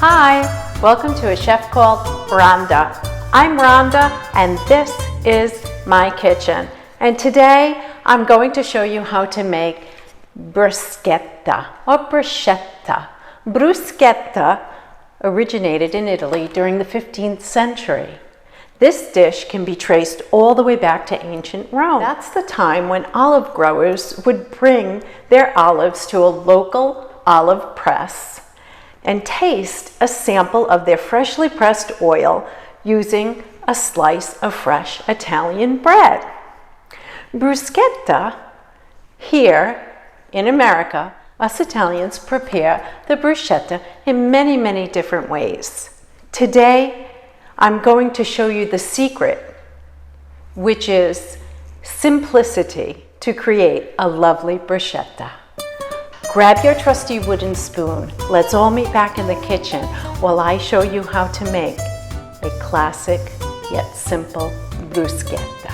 Hi, welcome to a chef called Rhonda. I'm Rhonda and this is my kitchen. And today I'm going to show you how to make bruschetta or bruschetta. Bruschetta originated in Italy during the 15th century. This dish can be traced all the way back to ancient Rome. That's the time when olive growers would bring their olives to a local olive press and taste a sample of their freshly pressed oil using a slice of fresh Italian bread. Bruschetta, here in America, us Italians prepare the bruschetta in many, many different ways. Today, I'm going to show you the secret, which is simplicity to create a lovely bruschetta. Grab your trusty wooden spoon. Let's all meet back in the kitchen while I show you how to make a classic yet simple bruschetta.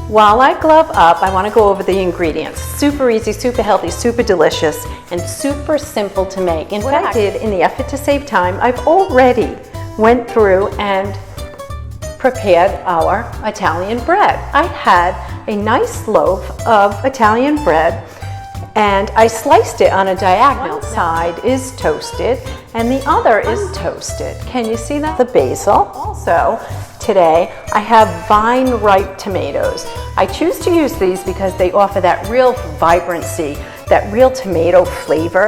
While I glove up, I want to go over the ingredients. Super easy, super healthy, super delicious, and super simple to make. In fact, I did in the effort to save time, I've already went through and prepared our Italian bread. I had a nice loaf of Italian bread and I sliced it on a diagonal. One side is toasted and the other is toasted. Can you see that? The basil. Also, today I have vine-ripe tomatoes. I choose to use these because they offer that real vibrancy, that real tomato flavor.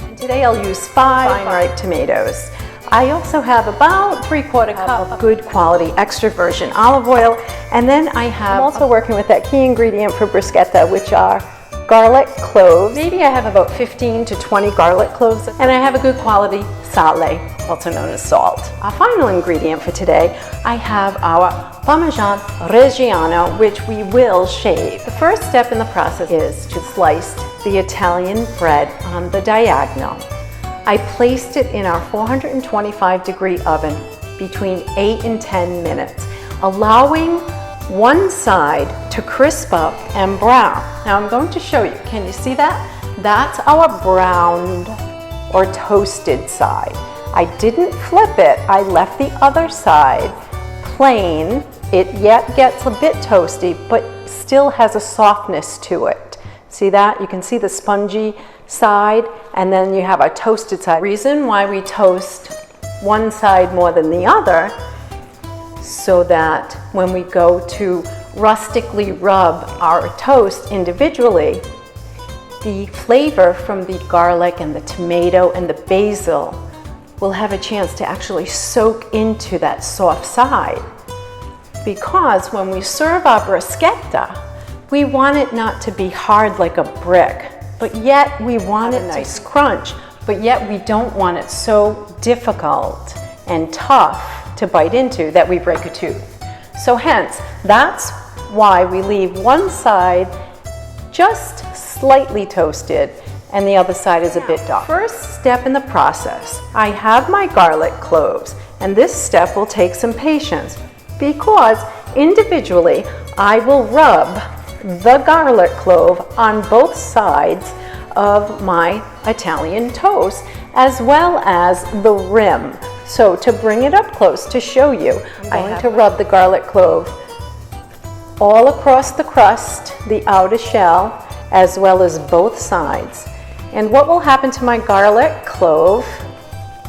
And today I'll use 5 vine-ripe tomatoes. I also have about 3/4 cup of good quality extra virgin olive oil, and then I'm also working with that key ingredient for bruschetta, which are garlic cloves. Maybe I have about 15 to 20 garlic cloves, and I have a good quality sale, also known as salt. Our final ingredient for today, I have our Parmesan Regina, which we will shave. The first step in the process is to slice the Italian bread on the diagonal. I placed it in our 425-degree oven between 8 and 10 minutes, allowing one side to crisp up and brown. Now I'm going to show you. Can you see that? That's our browned or toasted side. I didn't flip it. I left the other side plain. It yet gets a bit toasty, but still has a softness to it. See that? You can see the spongy side, and then you have a toasted side. Reason why we toast one side more than the other, so that when we go to rustically rub our toast individually, the flavor from the garlic and the tomato and the basil will have a chance to actually soak into that soft side. Because when we serve our bruschetta, we want it not to be hard like a brick, but yet we want a nice crunch, but yet we don't want it so difficult and tough to bite into that we break a tooth. So hence, that's why we leave one side just slightly toasted and the other side is a bit dark. First step in the process, I have my garlic cloves, and this step will take some patience because individually I will rub the garlic clove on both sides of my Italian toast, as well as the rim. So to bring it up close to show you, I'm going to rub the garlic clove all across the crust, the outer shell, as well as both sides. And what will happen to my garlic clove?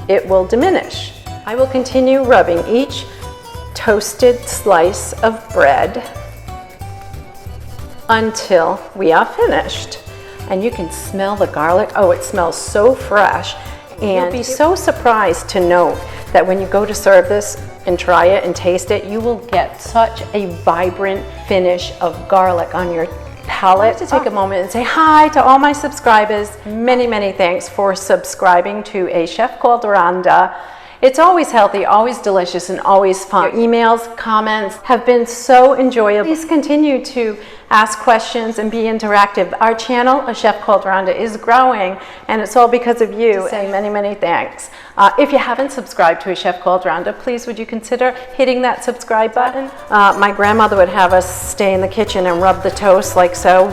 It will diminish. I will continue rubbing each toasted slice of bread until we are finished. And you can smell the garlic. Oh, it smells so fresh. And you'll be so surprised to know that when you go to serve this and try it and taste it, you will get such a vibrant finish of garlic on your palate. To take a moment and say hi to all my subscribers. Many, many thanks for subscribing to a chef called Rhonda. It's always healthy, always delicious, and always fun. Your emails, comments have been so enjoyable. Please continue to ask questions and be interactive. Our channel, A Chef Called Rhonda, is growing, and it's all because of you. Say many, many thanks. If you haven't subscribed to A Chef Called Rhonda, please would you consider hitting that subscribe button? My grandmother would have us stay in the kitchen and rub the toast like so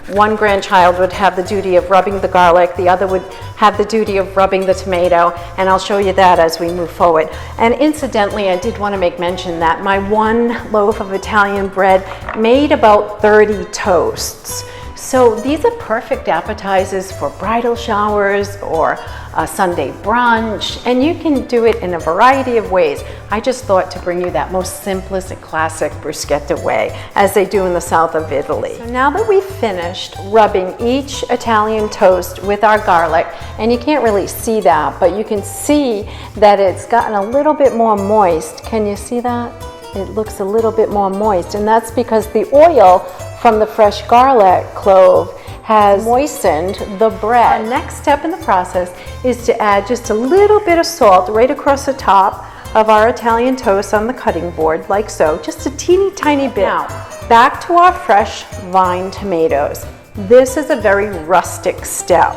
one grandchild would have the duty of rubbing the garlic, the other would have the duty of rubbing the tomato, and I'll show you that as we move forward. And incidentally, I did want to make mention that my one loaf of Italian bread made about 30 toasts. So these are perfect appetizers for bridal showers or a Sunday brunch, and you can do it in a variety of ways. I just thought to bring you that most simplest and classic bruschetta way, as they do in the south of Italy. So now that we've finished rubbing each Italian toast with our garlic, and you can't really see that, but you can see that it's gotten a little bit more moist. Can you see that? It looks a little bit more moist, and that's because the oil from the fresh garlic clove has moistened the bread. Our next step in the process is to add just a little bit of salt right across the top of our Italian toast on the cutting board, like so, just a teeny tiny bit. Now, back to our fresh vine tomatoes. This is a very rustic step.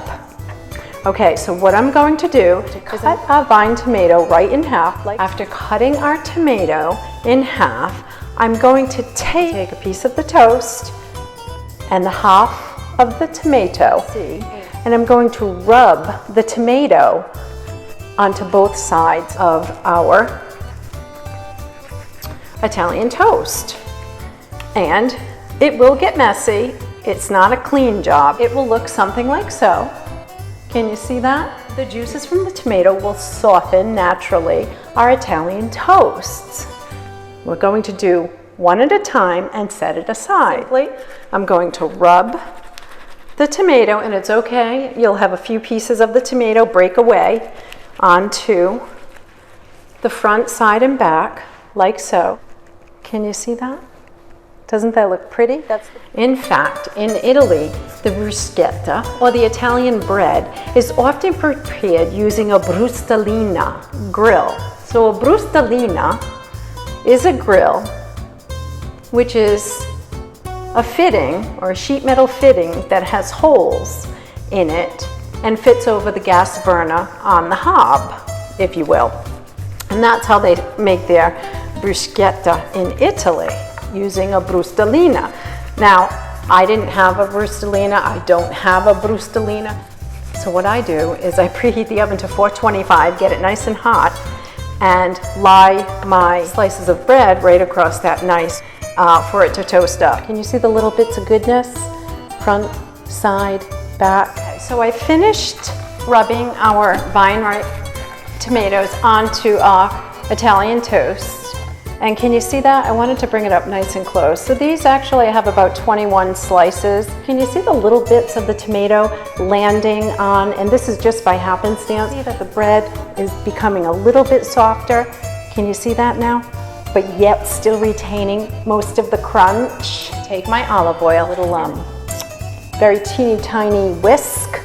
Okay, so what I'm going to do is cut our vine tomato right in half. After cutting our tomato in half, I'm going to take a piece of the toast and the half of the tomato, and I'm going to rub the tomato onto both sides of our Italian toast. And it will get messy. It's not a clean job. It will look something like so. Can you see that? The juices from the tomato will soften naturally our Italian toasts. We're going to do one at a time and set it aside. Simply, I'm going to rub the tomato, and it's okay, you'll have a few pieces of the tomato break away onto the front, side, and back, like so. Can you see that? Doesn't that look pretty? In fact, in Italy, the bruschetta, or the Italian bread, is often prepared using a brustolina grill. So a brustolina is a grill which is a fitting or a sheet metal fitting that has holes in it and fits over the gas burner on the hob, if you will. And that's how they make their bruschetta in Italy, using a brustolina. Now, I didn't have a brustolina, I don't have a brustolina. So what I do is I preheat the oven to 425, get it nice and hot, and lie my slices of bread right across that nice for it to toast up. Can you see the little bits of goodness? Front, side, back. Okay, so I finished rubbing our vine tomatoes onto our Italian toast. And can you see that? I wanted to bring it up nice and close. So these actually I have about 21 slices. Can you see the little bits of the tomato landing on, and this is just by happenstance. See that the bread is becoming a little bit softer. Can you see that now? But yet still retaining most of the crunch. Take my olive oil, little very teeny tiny whisk,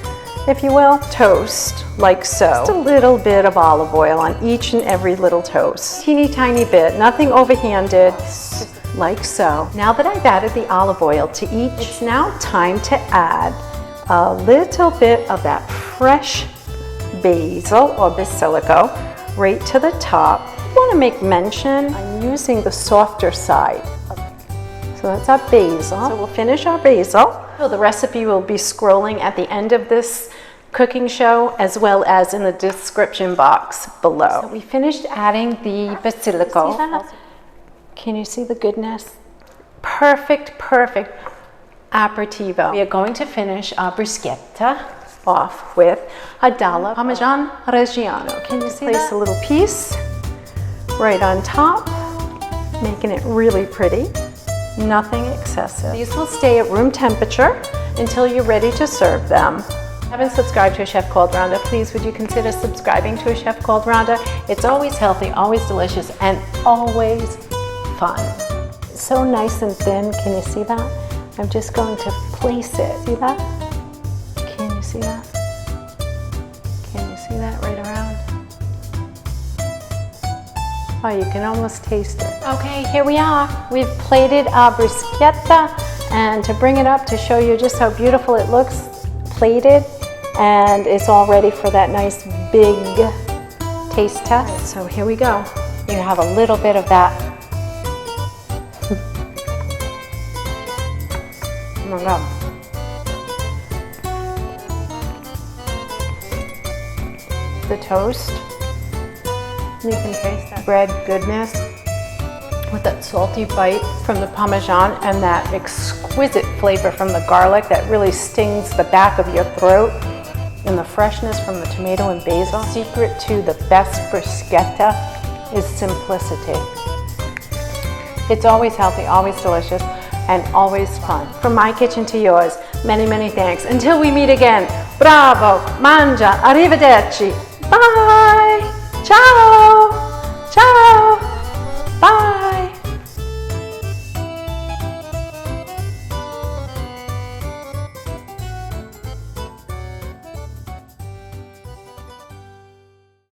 if you will, toast like so. Just a little bit of olive oil on each and every little toast. Teeny tiny bit, nothing overhanded, like so. Now that I've added the olive oil to each, it's now time to add a little bit of that fresh basil or basilico right to the top. I want to make mention, I'm using the softer side. So that's our basil. So we'll finish our basil. So the recipe will be scrolling at the end of this cooking show, as well as in the description box below. So we finished adding the basilico. Can you see the goodness? Perfect, perfect aperitivo. We are going to finish our bruschetta off with a dollop Parmesan Regina. Can you see that? Place a little piece right on top, making it really pretty. Nothing excessive. These will stay at room temperature until you're ready to serve them. If you haven't subscribed to A Chef Called Rhonda, please would you consider subscribing to A Chef Called Rhonda? It's always healthy, always delicious, and always fun. It's so nice and thin. Can you see that? I'm just going to place it. See that? Can you see that? Can you see that right around? Oh, you can almost taste it. Okay, here we are. We've plated our bruschetta, and to bring it up to show you just how beautiful it looks plated, and it's all ready for that nice big taste test. So here we go. You have a little bit of that. Oh my God. the toast. You can taste that bread goodness with that salty bite from the Parmesan and that exquisite flavor from the garlic that really stings the back of your throat, and the freshness from the tomato and basil. The secret to the best bruschetta is simplicity. It's always healthy, always delicious, and always fun. From my kitchen to yours, many, many thanks. Until we meet again, bravo, mangia, arrivederci, bye, ciao!